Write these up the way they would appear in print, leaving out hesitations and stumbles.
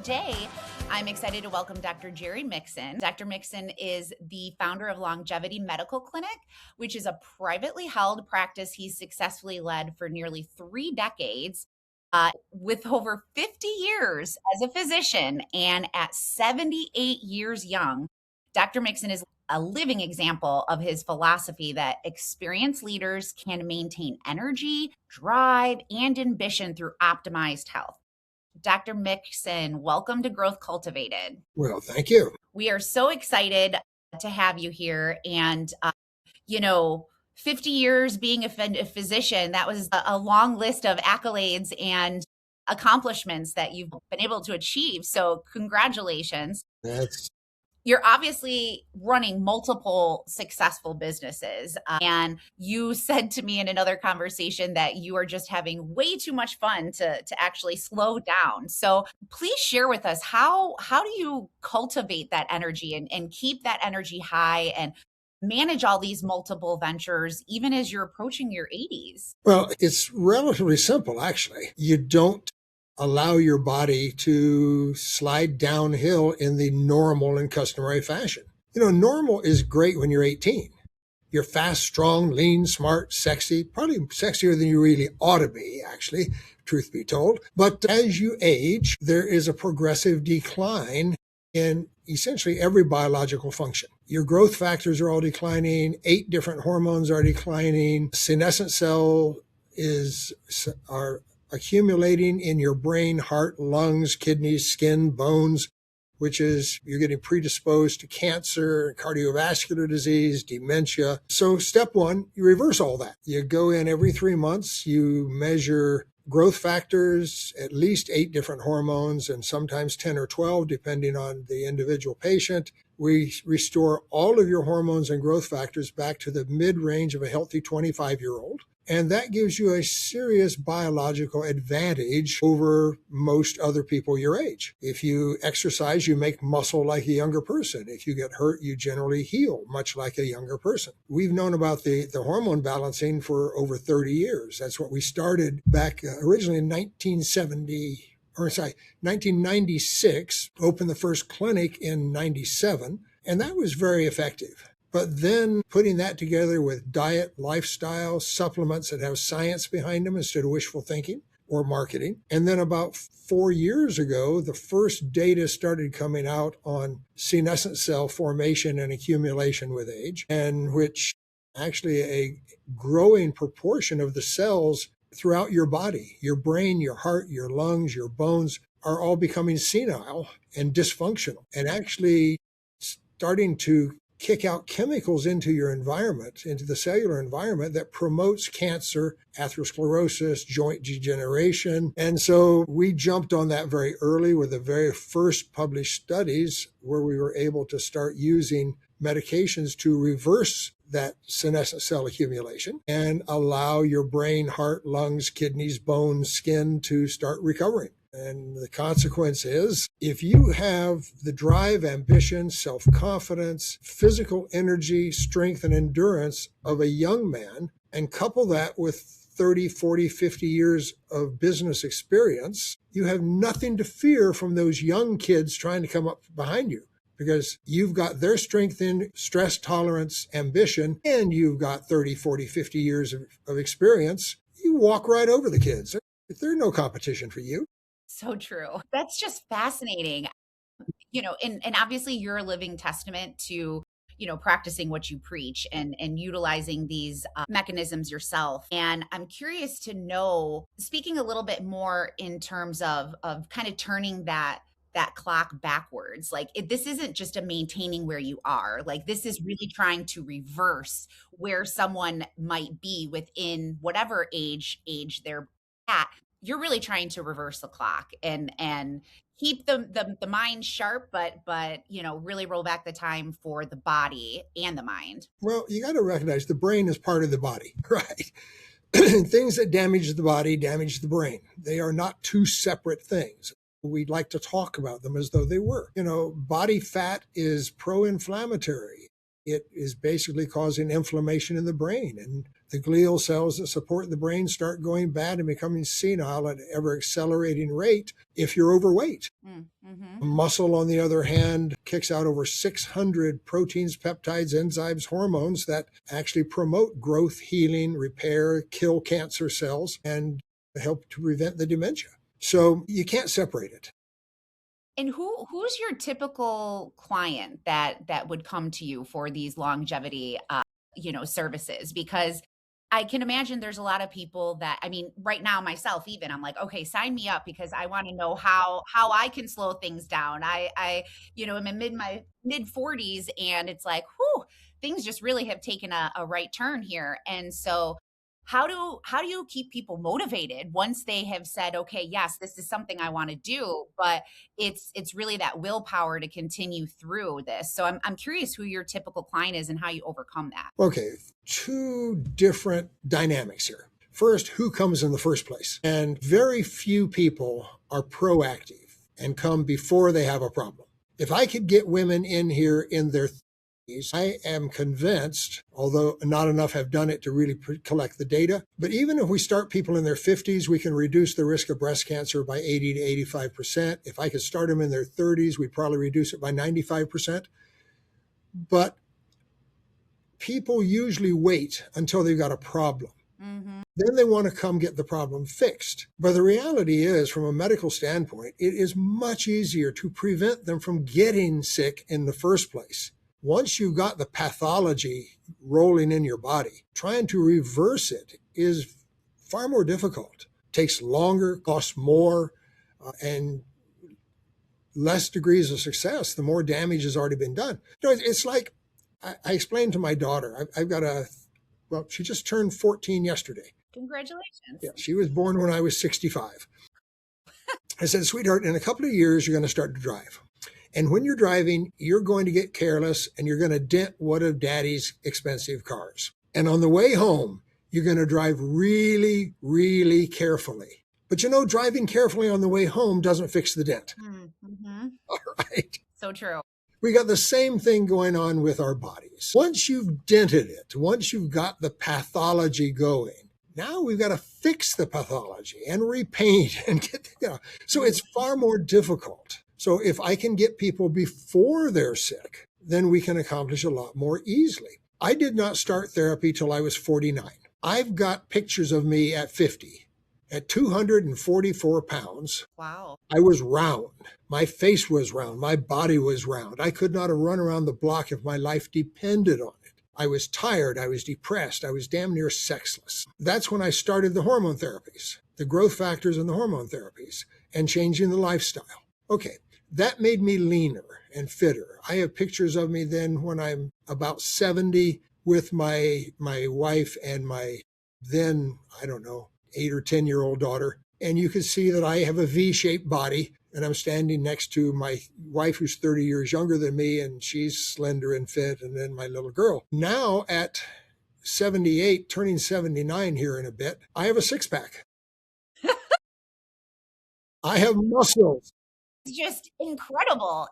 today I'm excited to welcome Dr. Jerry Mixon. Dr. Mixon is the founder of Longevity Medical Clinic, which is a privately held practice he's successfully led for nearly 3 decades. With over 50 years as a physician and at 78 years young, Dr. Mixon is a living example of his philosophy that experienced leaders can maintain energy, drive, and ambition through optimized health. Dr. Mixon, welcome to Growth Cultivated. Well, thank you. We are so excited to have you here. And, 50 years being a physician, that was a long list of accolades and accomplishments that you've been able to achieve. So congratulations. You're obviously running multiple successful businesses. And you said to me in another conversation that you are just having way too much fun to actually slow down. So please share with us, how do you cultivate that energy and keep that energy high and manage all these multiple ventures, even as you're approaching your 80s? Well, it's relatively simple, actually. You don't allow your body to slide downhill in the normal and customary fashion. Normal is great when you're 18. You're fast, strong, lean, smart, sexy, probably sexier than you really ought to be, actually, truth be told. But as you age, there is a progressive decline in essentially every biological function. Your growth factors are all declining. 8 different hormones are declining. Senescent cells are accumulating in your brain, heart, lungs, kidneys, skin, bones, which is you're getting predisposed to cancer, cardiovascular disease, dementia. So step one, you reverse all that. You go in every 3 months, you measure growth factors, at least 8 different hormones, and sometimes 10 or 12, depending on the individual patient. We restore all of your hormones and growth factors back to the mid-range of a healthy 25-year-old. And that gives you a serious biological advantage over most other people your age. If you exercise, you make muscle like a younger person. If you get hurt, you generally heal much like a younger person. We've known about the hormone balancing for over 30 years. That's what we started back originally in 1996, opened the first clinic in 97, and that was very effective. But then putting that together with diet, lifestyle, supplements that have science behind them instead of wishful thinking or marketing. And then about 4 years ago, the first data started coming out on senescent cell formation and accumulation with age, and which actually a growing proportion of the cells throughout your body, your brain, your heart, your lungs, your bones, are all becoming senile and dysfunctional and actually starting to kick out chemicals into your environment, into the cellular environment that promotes cancer, atherosclerosis, joint degeneration. And so we jumped on that very early with the very first published studies where we were able to start using medications to reverse that senescent cell accumulation and allow your brain, heart, lungs, kidneys, bones, skin to start recovering. And the consequence is, if you have the drive, ambition, self-confidence, physical energy, strength, and endurance of a young man, and couple that with 30, 40, 50 years of business experience, you have nothing to fear from those young kids trying to come up behind you, because you've got their strength in stress tolerance, ambition, and you've got 30, 40, 50 years of experience. You walk right over the kids. There's no competition for you. So true. That's just fascinating. And obviously you're a living testament to, practicing what you preach and utilizing these mechanisms yourself. And I'm curious to know, speaking a little bit more in terms of kind of turning that clock backwards, this isn't just a maintaining where you are, like this is really trying to reverse where someone might be within whatever age they're at. You're really trying to reverse the clock and keep the mind sharp, but really roll back the time for the body and the mind. Well, you got to recognize the brain is part of the body, right? Things that damage the body damage the brain. They are not two separate things. We'd like to talk about them as though they were. Body fat is pro-inflammatory. It is basically causing inflammation in the brain. And The glial cells that support the brain start going bad and becoming senile at an ever accelerating rate if you're overweight. Mm-hmm. Muscle, on the other hand, kicks out over 600 proteins, peptides, enzymes, hormones that actually promote growth, healing, repair, kill cancer cells, and help to prevent the dementia. So you can't separate it. And who's your typical client that would come to you for these longevity services? Because I can imagine there's a lot of people that, I mean, right now myself even, I'm like, okay, sign me up because I want to know how I can slow things down. I'm in my mid 40s and it's like, whew, things just really have taken a right turn here. And so how do you keep people motivated once they have said, okay, yes, this is something I want to do, but it's really that willpower to continue through this. So I'm curious who your typical client is and how you overcome that. Okay, two different dynamics here. First, who comes in the first place? And very few people are proactive and come before they have a problem. If I could get women in here in their 30s, I am convinced, although not enough have done it to really collect the data, but even if we start people in their 50s, we can reduce the risk of breast cancer by 80 to 85%. If I could start them in their 30s, we'd probably reduce it by 95%. But people usually wait until they've got a problem. Mm-hmm. Then they want to come get the problem fixed. But the reality is, from a medical standpoint, it is much easier to prevent them from getting sick in the first place. Once you've got the pathology rolling in your body, trying to reverse it is far more difficult. It takes longer, costs more, and less degrees of success, the more damage has already been done. It's like I explained to my daughter, I've got she just turned 14 yesterday. Congratulations. Yeah, she was born when I was 65. I said, sweetheart, in a couple of years, you're going to start to drive. And when you're driving, you're going to get careless and you're going to dent one of daddy's expensive cars. And on the way home, you're going to drive really, really carefully. But driving carefully on the way home doesn't fix the dent. Mm-hmm. All right. So true. We got the same thing going on with our bodies. Once you've dented it, once you've got the pathology going, now we've got to fix the pathology and repaint and so it's far more difficult. So if I can get people before they're sick, then we can accomplish a lot more easily. I did not start therapy till I was 49. I've got pictures of me at 50. At 244 pounds, wow, I was round. My face was round. My body was round. I could not have run around the block if my life depended on it. I was tired. I was depressed. I was damn near sexless. That's when I started the hormone therapies, the growth factors and the hormone therapies, and changing the lifestyle. Okay, that made me leaner and fitter. I have pictures of me then when I'm about 70 with my wife and my then, I don't know, 8 or 10-year-old daughter. And you can see that I have a V-shaped body and I'm standing next to my wife who's 30 years younger than me and she's slender and fit. And then my little girl. Now at 78, turning 79 here in a bit, I have a six-pack. I have muscles. It's just incredible.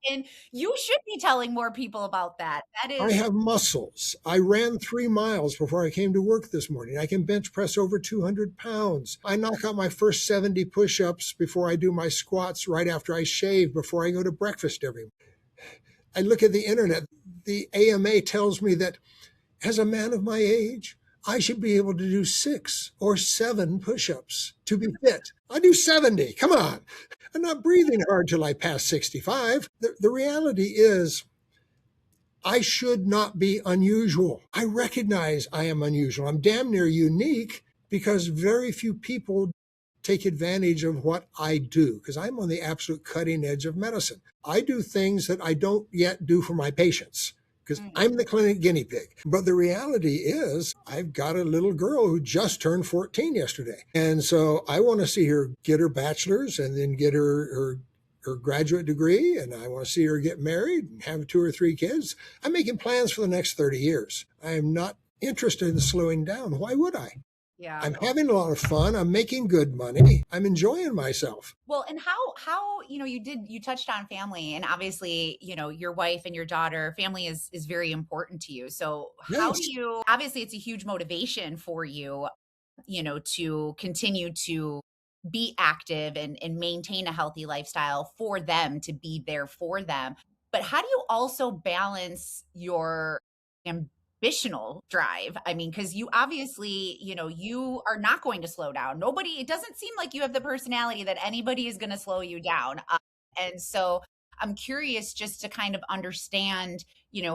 And you should be telling more people about that. I have muscles. I ran 3 miles before I came to work this morning. I can bench press over 200 pounds. I knock out my first 70 push-ups before I do my squats right after I shave, before I go to breakfast every morning. I look at the internet. The AMA tells me that as a man of my age, I should be able to do 6 or 7 push-ups to be fit. I do 70. Come on. I'm not breathing hard till I pass 65. The reality is I should not be unusual. I recognize I am unusual. I'm damn near unique because very few people take advantage of what I do because I'm on the absolute cutting edge of medicine. I do things that I don't yet do for my patients because I'm the clinic guinea pig. But the reality is I've got a little girl who just turned 14 yesterday. And so I want to see her get her bachelor's and then get her graduate degree. And I want to see her get married and have 2 or 3 kids. I'm making plans for the next 30 years. I am not interested in slowing down. Why would I? Yeah. I'm having a lot of fun. I'm making good money. I'm enjoying myself. Well, and how, you touched on family, and obviously, your wife and your daughter, family is very important to you. So how do Yes. you obviously it's a huge motivation for you, to continue to be active and maintain a healthy lifestyle for them, to be there for them. But how do you also balance your ambitional drive? I mean, because you obviously, you are not going to slow down. Nobody, it doesn't seem like you have the personality that anybody is going to slow you down. And so I'm curious just to kind of understand,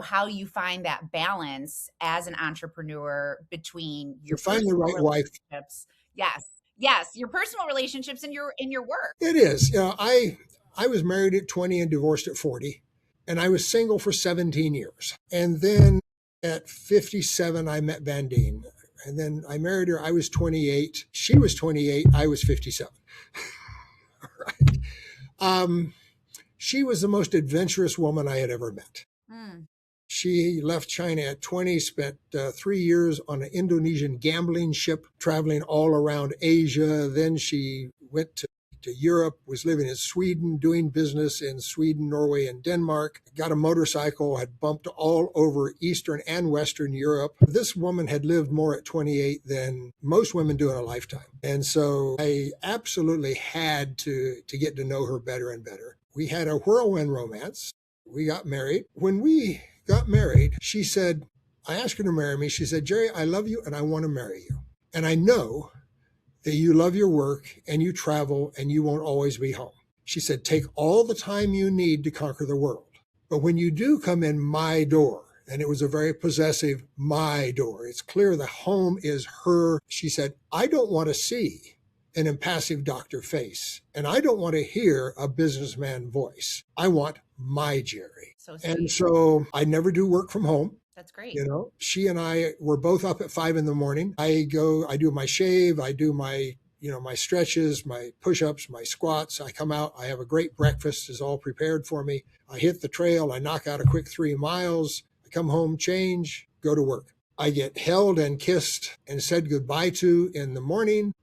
how you find that balance as an entrepreneur between You your find the personal right wife. relationships. Yes. Yes, your personal relationships and your work. It is. I was married at 20 and divorced at 40, and I was single for 17 years. And then at 57, I met Vandine. And then I married her. I was 28. She was 28. I was 57. Right. Um, she was the most adventurous woman I had ever met. Mm. She left China at 20, spent 3 years on an Indonesian gambling ship, traveling all around Asia. Then she went to Europe, was living in Sweden, doing business in Sweden, Norway, and Denmark, got a motorcycle, had bumped all over Eastern and Western Europe. This woman had lived more at 28 than most women do in a lifetime. And so I absolutely had to get to know her better and better. We had a whirlwind romance. We got married. When we got married, she said, I asked her to marry me. She said, Jerry, I love you and I want to marry you. And I know that you love your work and you travel and you won't always be home. She said, take all the time you need to conquer the world. But when you do come in my door, and it was a very possessive my door, it's clear the home is her. She said, I don't want to see an impassive doctor face, and I don't want to hear a businessman voice. I want my Jerry. So And sweet. so I never do work from home. That's great. She and I were both up at 5 in the morning. I go, I do my shave, I do my, my stretches, my push-ups, my squats. I come out, I have a great breakfast is all prepared for me. I hit the trail, I knock out a quick 3 miles. I come home, change, go to work. I get held and kissed and said goodbye to in the morning.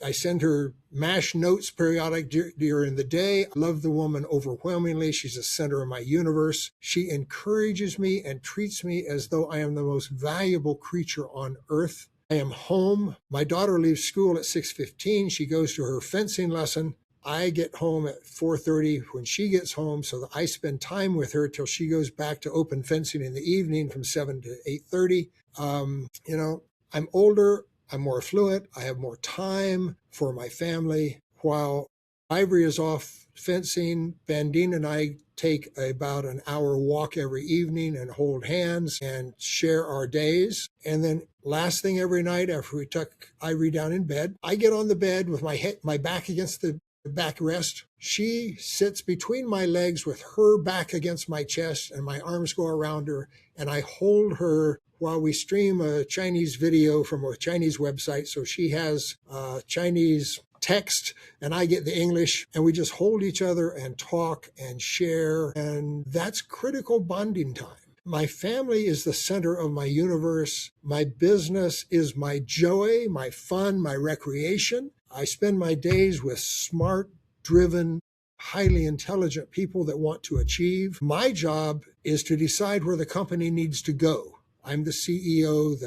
I send her MASH notes periodic during the day. I love the woman overwhelmingly. She's the center of my universe. She encourages me and treats me as though I am the most valuable creature on earth. I am home. My daughter leaves school at 6:15. She goes to her fencing lesson. I get home at 4:30 when she gets home, so that I spend time with her till she goes back to open fencing in the evening from 7 to 8:30. I'm older, I'm more affluent, I have more time for my family. While Ivory is off fencing, Bandine and I take about an hour walk every evening and hold hands and share our days. And then last thing every night after we tuck Ivory down in bed, I get on the bed with my back against the backrest. She sits between my legs with her back against my chest, and my arms go around her, and I hold her while we stream a Chinese video from a Chinese website. So she has Chinese text and I get the English, and we just hold each other and talk and share. And that's critical bonding time. My family is the center of my universe. My business is my joy, my fun, my recreation. I spend my days with smart, driven, highly intelligent people that want to achieve. My job is to decide where the company needs to go. I'm the CEO,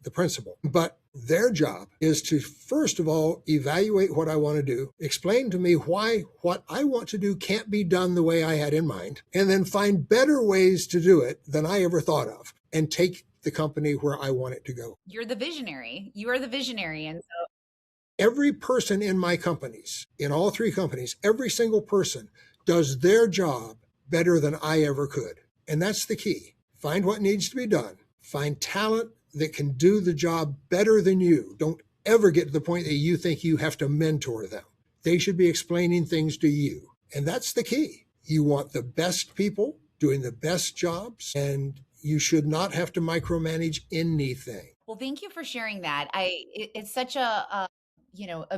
the principal. But their job is to, first of all, evaluate what I want to do, explain to me why what I want to do can't be done the way I had in mind, and then find better ways to do it than I ever thought of, and take the company where I want it to go. You're the visionary. You are the visionary. And so Every person in my companies, in all 3 companies, every single person does their job better than I ever could. And that's the key. Find what needs to be done. Find talent that can do the job better than you. Don't ever get to the point that you think you have to mentor them. They should be explaining things to you. And that's the key. You want the best people doing the best jobs, and you should not have to micromanage anything. well, thank you for sharing that. It's such a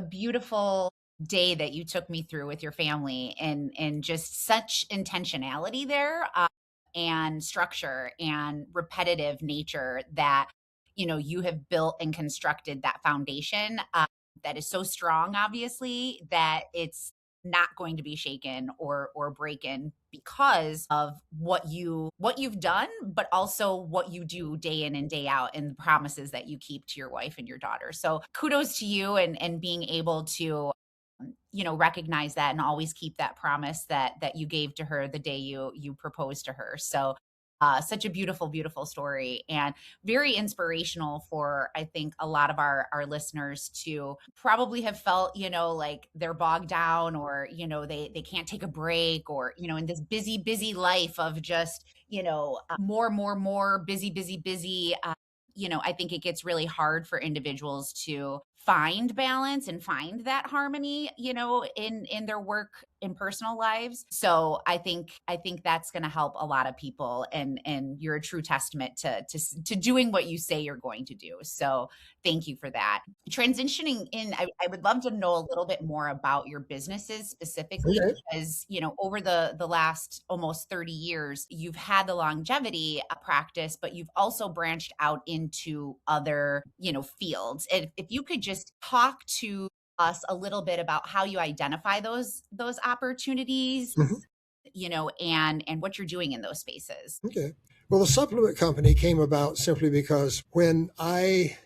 beautiful day that you took me through with your family, and just such intentionality there, and structure and repetitive nature that you have built and constructed that foundation that is so strong, obviously, that it's not going to be shaken or breaken because of what you've done, but also what you do day in and day out and the promises that you keep to your wife and your daughter. So kudos to you and being able to recognize that and always keep that promise that you gave to her the day you proposed to her. So such a beautiful, beautiful story and very inspirational for, I think, a lot of our listeners to probably have felt, like they're bogged down or, they can't take a break or, in this busy, busy life of just, more, more, more busy, busy, busy. I think it gets really hard for individuals to find balance and find that harmony, in their work and personal lives. So I think that's going to help a lot of people and you're a true testament to doing what you say you're going to do. So thank you for that. Transitioning in, I would love to know a little bit more about your businesses specifically Okay. because, over the last almost 30 years, you've had the longevity practice, but you've also branched out into other, fields. And if you could just talk to us a little bit about how you identify those opportunities, Mhm. and what you're doing in those spaces. Okay. Well, the supplement company came about simply because when I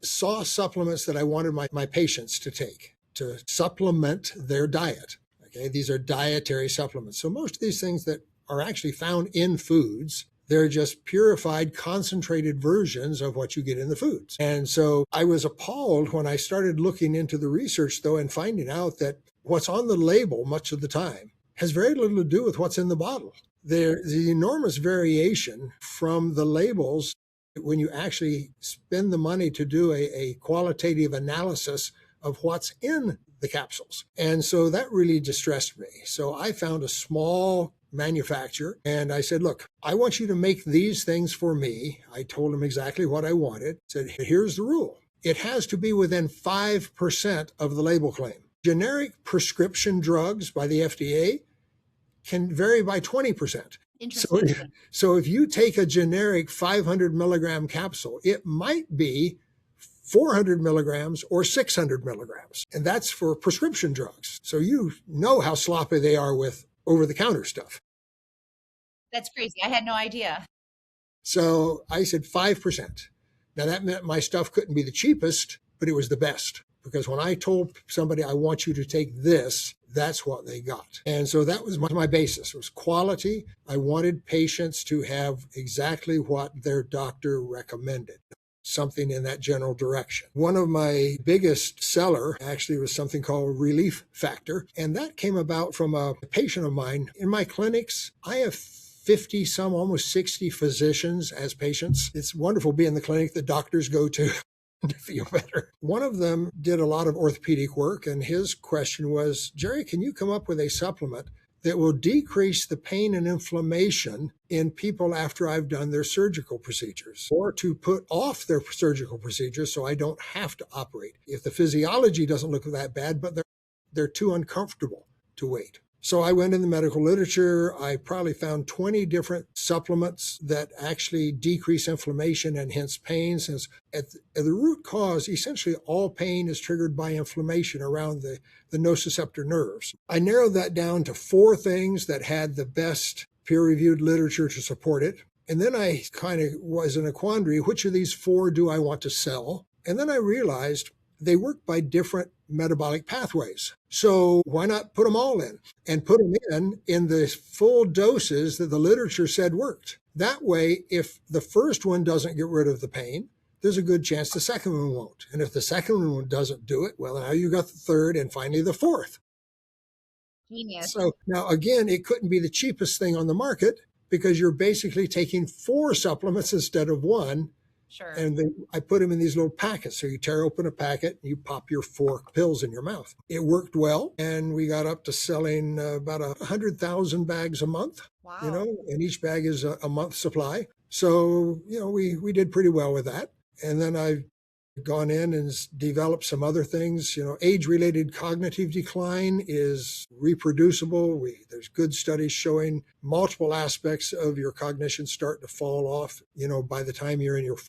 saw supplements that I wanted my patients to take to supplement their diet. Okay, these are dietary supplements. So most of these things that are actually found in foods, they're just purified, concentrated versions of what you get in the foods. And so I was appalled when I started looking into the research, though, and finding out that what's on the label much of the time has very little to do with what's in the bottle. There's the enormous variation from the labels when you actually spend the money to do a qualitative analysis of what's in the capsules. And so that really distressed me. So I found a small manufacturer and I said, look, I want you to make these things for me. I told him exactly what I wanted. Said, here's the rule. It has to be within 5% of the label claim. Generic prescription drugs by the FDA can vary by 20%. So, Interesting. so if you take a generic 500 milligram capsule, it might be 400 milligrams or 600 milligrams. And that's for prescription drugs. So you know how sloppy they are with over the counter stuff. That's crazy. I had no idea. So I said 5%. Now that meant my stuff couldn't be the cheapest, but it was the best. Because when I told somebody, I want you to take this, that's what they got. And so that was my basis. It was quality. I wanted patients to have exactly what their doctor recommended, something in that general direction. One of my biggest seller actually was something called Relief Factor. And that came about from a patient of mine. In my clinics, I have 50 some, almost 60 physicians as patients. It's wonderful being the clinic that doctors go to to feel better. One of them did a lot of orthopedic work, and his question was, Jerry, can you come up with a supplement that will decrease the pain and inflammation in people after I've done their surgical procedures, or to put off their surgical procedures so I don't have to operate if the physiology doesn't look that bad, but they're too uncomfortable to wait. So I went in the medical literature. I probably found 20 different supplements that actually decrease inflammation and hence pain, since at the root cause, essentially all pain is triggered by inflammation around the nociceptor nerves. I narrowed that down to 4 things that had the best peer-reviewed literature to support it. And then I kind of was in a quandary, which of these 4 do I want to sell? And then I realized they work by different metabolic pathways. So why not put them all in and put them in the full doses that the literature said worked? That way, if the first one doesn't get rid of the pain, there's a good chance the second one won't. And if the second one doesn't do it, well, now you got the third and finally the fourth. Genius. So now again, it couldn't be the cheapest thing on the market because you're basically taking 4 supplements instead of 1. Sure. And I put them in these little packets. So you tear open a packet and you pop your 4 pills in your mouth. It worked well. And we got up to selling about 100,000 bags a month, Wow. and each bag is a month supply. So, we did pretty well with that. And then I've gone in and developed some other things. Age-related cognitive decline is reproducible. There's good studies showing multiple aspects of your cognition start to fall off, by the time you're in your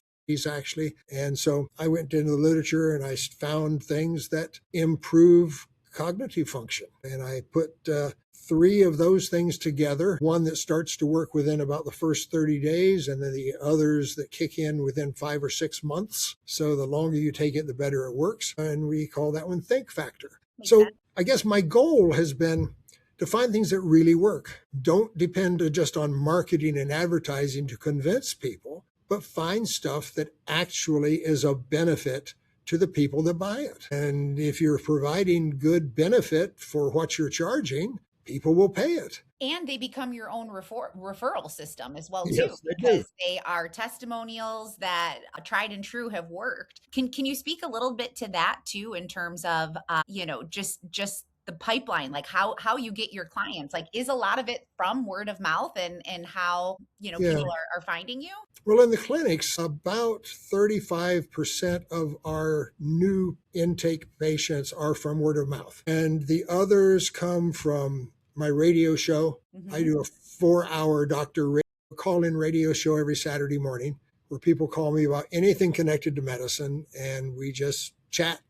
actually. And so I went into the literature and I found things that improve cognitive function. And I put three of those things together, one that starts to work within about the first 30 days, and then the others that kick in within 5 or 6 months. So the longer you take it, the better it works. And we call that one Think Factor. Makes So sense. I guess my goal has been to find things that really work. Don't depend just on marketing and advertising to convince people, but find stuff that actually is a benefit to the people that buy it. And if you're providing good benefit for what you're charging, people will pay it. And they become your own referral system as well too, Yes, they do. because they are testimonials that tried and true have worked. Can you speak a little bit to that too, in terms of just the pipeline, like how you get your clients? Like, is a lot of it from word of mouth and how Yeah. people are finding you? Well, in the clinics, about 35% of our new intake patients are from word of mouth. And the others come from my radio show. I Hmm. do a 4-hour doctor call-in radio show every Saturday morning where people call me about anything connected to medicine, and we just chat,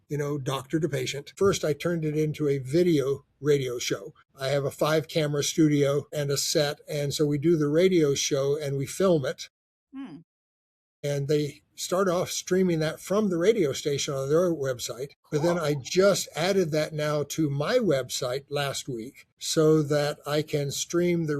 doctor to patient. First, I turned it into a video radio show. I have a 5-camera studio and a set, and so we do the radio show and we film it, Hmm. and they start off streaming that from the radio station on their website. But then Cool. I just added that now to my website last week so that I can stream the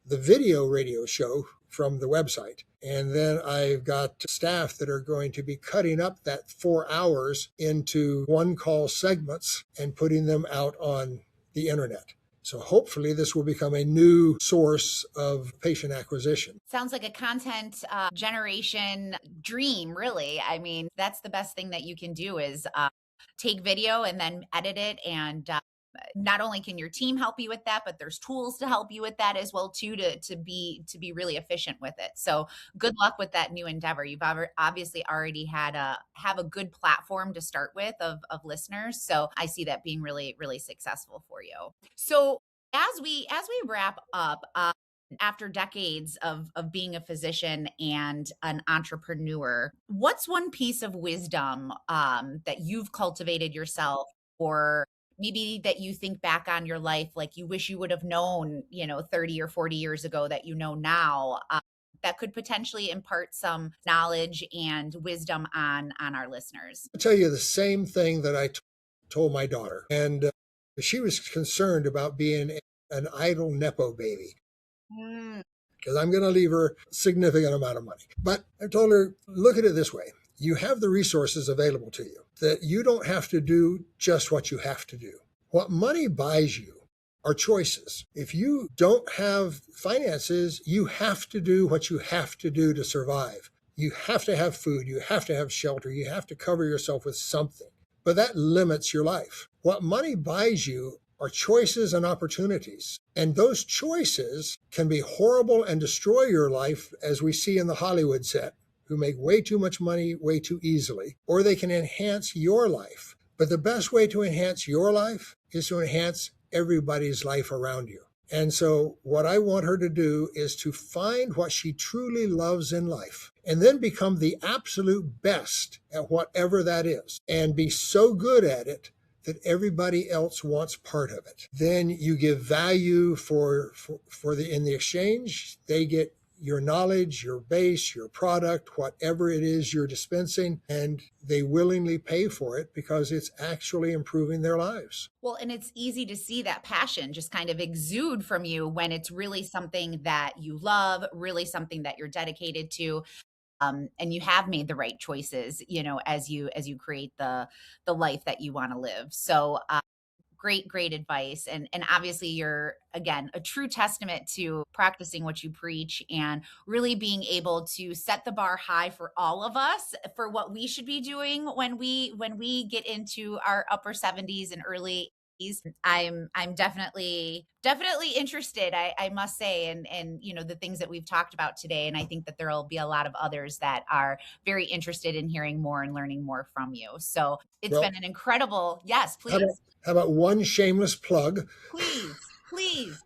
video radio show from the website. And then I've got staff that are going to be cutting up that 4 hours into one call segments and putting them out on the internet. So hopefully this will become a new source of patient acquisition. Sounds like a content generation dream, really. I mean, that's the best thing that you can do is take video and then edit it. And not only can your team help you with that, but there's tools to help you with that as well too, to be really efficient with it. So good luck with that new endeavor. You've obviously already have a good platform to start with of listeners. So I see that being really, really successful for you. So as we wrap up, after decades of being a physician and an entrepreneur, what's one piece of wisdom that you've cultivated yourself, or maybe that you think back on your life like you wish you would have known, 30 or 40 years ago that you know now, that could potentially impart some knowledge and wisdom on our listeners? I'll tell you the same thing that I told my daughter. And she was concerned about being an idle Nepo baby Mm. because I'm going to leave her a significant amount of money. But I told her, look at it this way. You have the resources available to you, that you don't have to do just what you have to do. What money buys you are choices. If you don't have finances, you have to do what you have to do to survive. You have to have food, you have to have shelter, you have to cover yourself with something. But that limits your life. What money buys you are choices and opportunities. And those choices can be horrible and destroy your life, as we see in the Hollywood set, who make way too much money way too easily, or they can enhance your life. But the best way to enhance your life is to enhance everybody's life around you. And so what I want her to do is to find what she truly loves in life and then become the absolute best at whatever that is and be so good at it that everybody else wants part of it. Then you give value for in the exchange. They get your knowledge, your base, your product, whatever it is you're dispensing, and they willingly pay for it because it's actually improving their lives. Well, and it's easy to see that passion just kind of exude from you when it's really something that you love, really something that you're dedicated to. And you have made the right choices, as you create the life that you want to live. So great advice. And obviously you're, again, a true testament to practicing what you preach and really being able to set the bar high for all of us for what we should be doing when we get into our upper 70s and early 80s. I'm definitely interested, I must say, and the things that we've talked about today. And I think that there'll be a lot of others that are very interested in hearing more and learning more from you. So it's Well, been an incredible, yes, how about, please. how about one shameless plug? Please, please.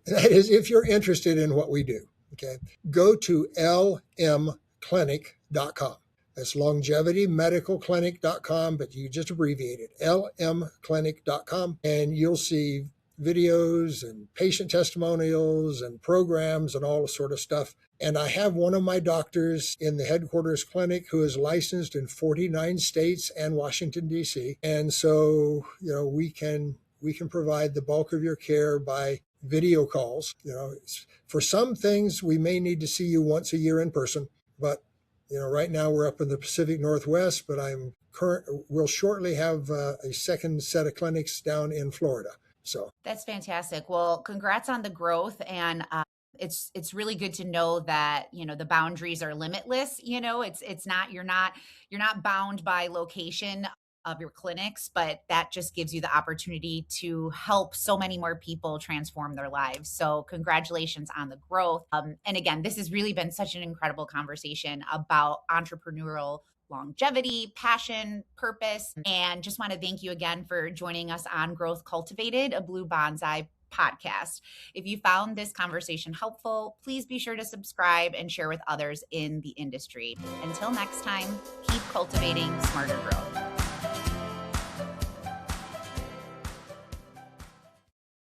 That is, if you're interested in what we do. Okay. Go to lmclinic.com. That's longevitymedicalclinic.com, but you just abbreviate it, lmclinic.com, and you'll see videos and patient testimonials and programs and all the sort of stuff. And I have one of my doctors in the headquarters clinic who is licensed in 49 states and Washington, D.C. And so, we can provide the bulk of your care by video calls. For some things, we may need to see you once a year in person, but right now we're up in the Pacific Northwest, but we'll shortly have a second set of clinics down in Florida. So That's fantastic. Well, congrats on the growth, and it's really good to know that the boundaries are limitless. It's not you're not bound by location of your clinics, but that just gives you the opportunity to help so many more people transform their lives. So congratulations on the growth. And again, this has really been such an incredible conversation about entrepreneurial longevity, passion, purpose. And just want to thank you again for joining us on Growth Cultivated, a Blue Bonsai podcast. If you found this conversation helpful, please be sure to subscribe and share with others in the industry. Until next time, keep cultivating smarter growth.